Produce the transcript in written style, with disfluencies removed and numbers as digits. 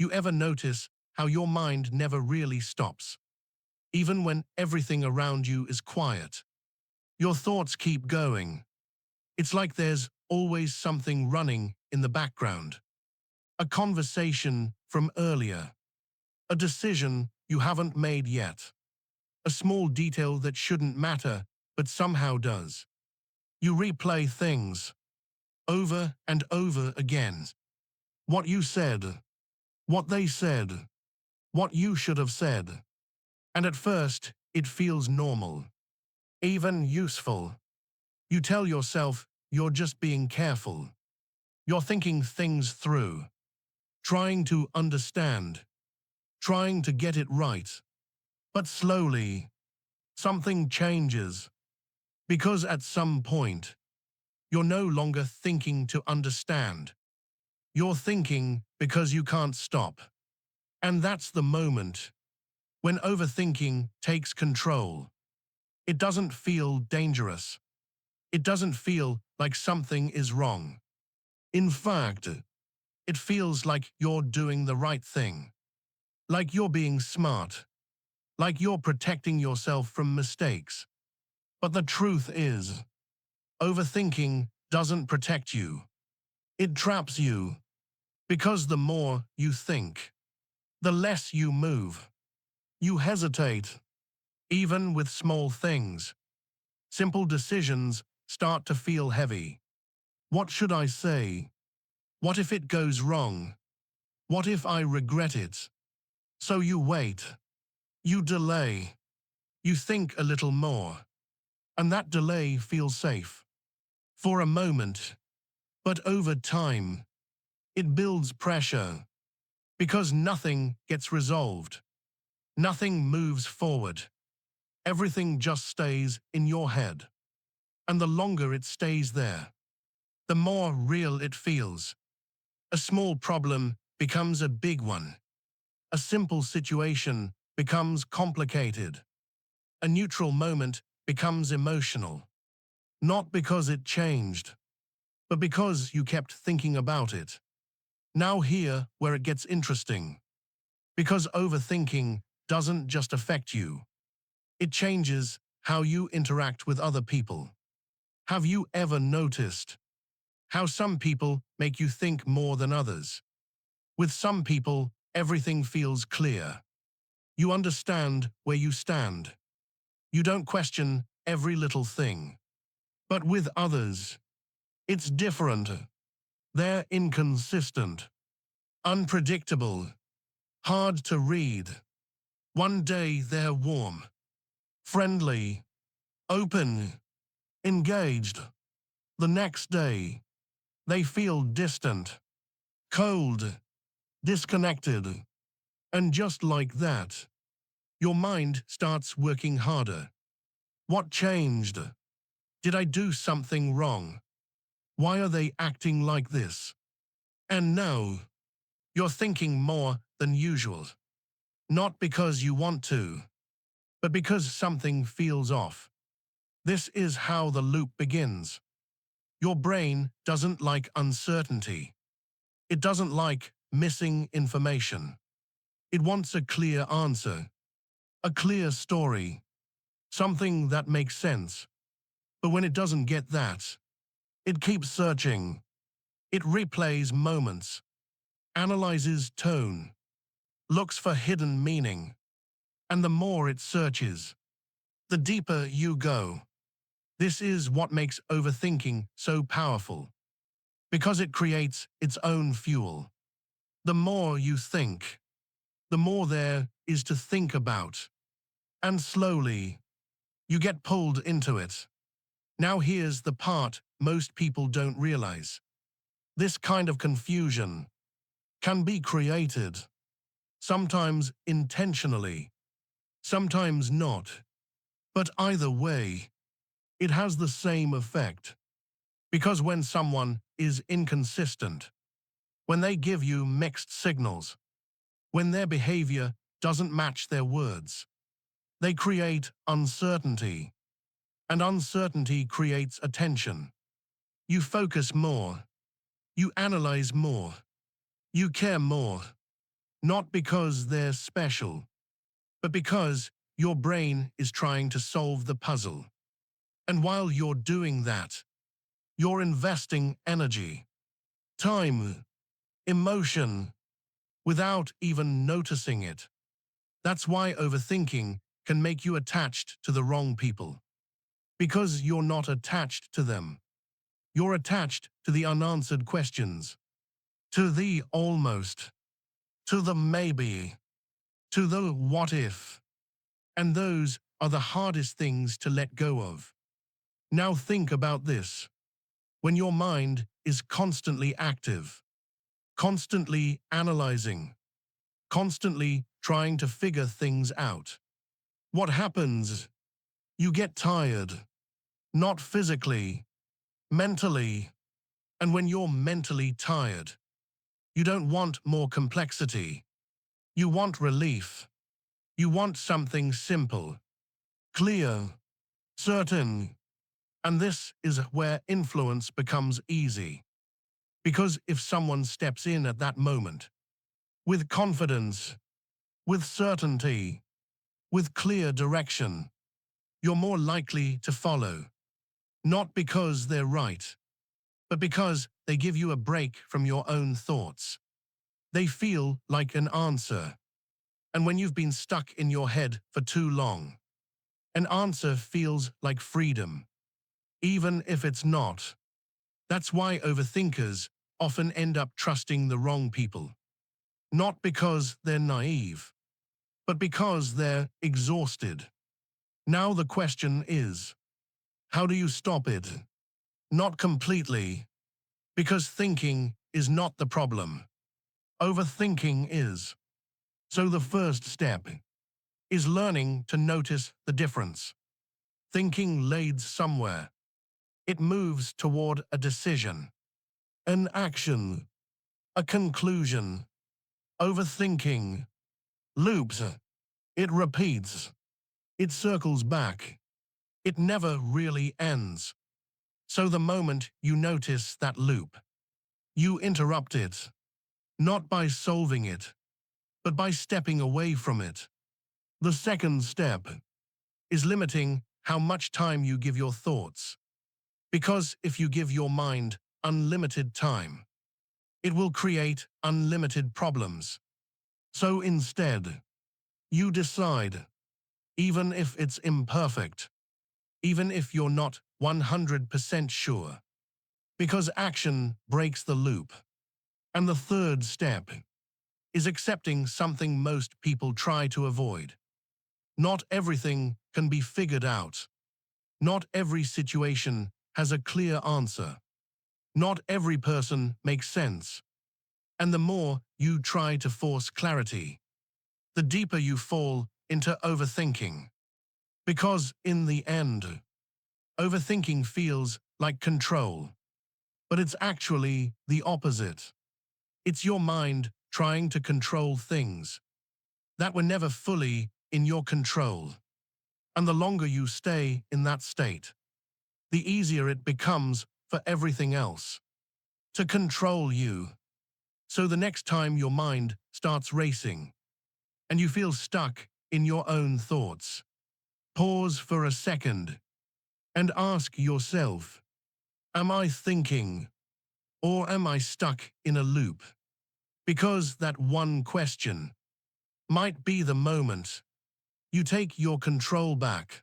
You ever notice how your mind never really stops? Even when everything around you is quiet, your thoughts keep going. It's like there's always something running in the background. A conversation from earlier, a decision you haven't made yet, a small detail that shouldn't matter but somehow does. You replay things over and over again. What you said, what they said, what you should have said. And at first, it feels normal, even useful. You tell yourself you're just being careful. You're thinking things through, trying to understand, trying to get it right. But slowly, something changes. Because at some point, you're no longer thinking to understand. You're thinking because you can't stop. And that's the moment when overthinking takes control. It doesn't feel dangerous. It doesn't feel like something is wrong. In fact, it feels like you're doing the right thing. Like you're being smart. Like you're protecting yourself from mistakes. But the truth is, overthinking doesn't protect you. It traps you. Because the more you think, the less you move. You hesitate, even with small things. Simple decisions start to feel heavy. What should I say? What if it goes wrong? What if I regret it? So you wait. You delay. You think a little more. And that delay feels safe. For a moment. But over time, it builds pressure. Because nothing gets resolved. Nothing moves forward. Everything just stays in your head. And the longer it stays there, the more real it feels. A small problem becomes a big one. A simple situation becomes complicated. A neutral moment becomes emotional. Not because it changed, but because you kept thinking about it. Now here where it gets interesting. Because overthinking doesn't just affect you. It changes how you interact with other people. Have you ever noticed how some people make you think more than others? With some people, everything feels clear. You understand where you stand. You don't question every little thing. But with others, it's different. They're inconsistent, unpredictable, hard to read. One day they're warm, friendly, open, engaged. The next day, they feel distant, cold, disconnected. And just like that, your mind starts working harder. What changed? Did I do something wrong? Why are they acting like this? And now, you're thinking more than usual. Not because you want to, but because something feels off. This is how the loop begins. Your brain doesn't like uncertainty. It doesn't like missing information. It wants a clear answer, a clear story, something that makes sense. But when it doesn't get that, it keeps searching. It replays moments, analyzes tone, looks for hidden meaning. And the more it searches, the deeper you go. This is what makes overthinking so powerful. Because it creates its own fuel. The more you think, the more there is to think about. And slowly, you get pulled into it. Now here's the part most people don't realize. This kind of confusion can be created, sometimes intentionally, sometimes not. But either way, it has the same effect. Because when someone is inconsistent, when they give you mixed signals, when their behavior doesn't match their words, they create uncertainty. And uncertainty creates attention. You focus more. You analyze more. You care more. Not because they're special, but because your brain is trying to solve the puzzle. And while you're doing that, you're investing energy, time, emotion, without even noticing it. That's why overthinking can make you attached to the wrong people. Because you're not attached to them. You're attached to the unanswered questions, to the almost, to the maybe, to the what if. And those are the hardest things to let go of. Now think about this. When your mind is constantly active, constantly analyzing, constantly trying to figure things out, what happens? You get tired. Not physically, mentally. And when you're mentally tired, you don't want more complexity. You want relief. You want something simple, clear, certain. And this is where influence becomes easy. Because if someone steps in at that moment, with confidence, with certainty, with clear direction, you're more likely to follow. Not because they're right, but because they give you a break from your own thoughts. They feel like an answer. And when you've been stuck in your head for too long, an answer feels like freedom, even if it's not. That's why overthinkers often end up trusting the wrong people. Not because they're naive, but because they're exhausted. Now the question is, how do you stop it? Not completely, because thinking is not the problem. Overthinking is. So the first step is learning to notice the difference. Thinking leads somewhere. It moves toward a decision, an action, a conclusion. Overthinking loops. It repeats. It circles back. It never really ends. So the moment you notice that loop, you interrupt it, not by solving it, but by stepping away from it. The second step is limiting how much time you give your thoughts. Because if you give your mind unlimited time, it will create unlimited problems. So instead, you decide, even if it's imperfect, even if you're not 100% sure, because action breaks the loop. And the third step is accepting something most people try to avoid. Not everything can be figured out. Not every situation has a clear answer. Not every person makes sense. And the more you try to force clarity, the deeper you fall into overthinking. Because in the end, overthinking feels like control. But it's actually the opposite. It's your mind trying to control things that were never fully in your control. And the longer you stay in that state, the easier it becomes for everything else to control you. So the next time your mind starts racing and you feel stuck in your own thoughts, pause for a second and ask yourself, am I thinking or am I stuck in a loop? Because that one question might be the moment you take your control back.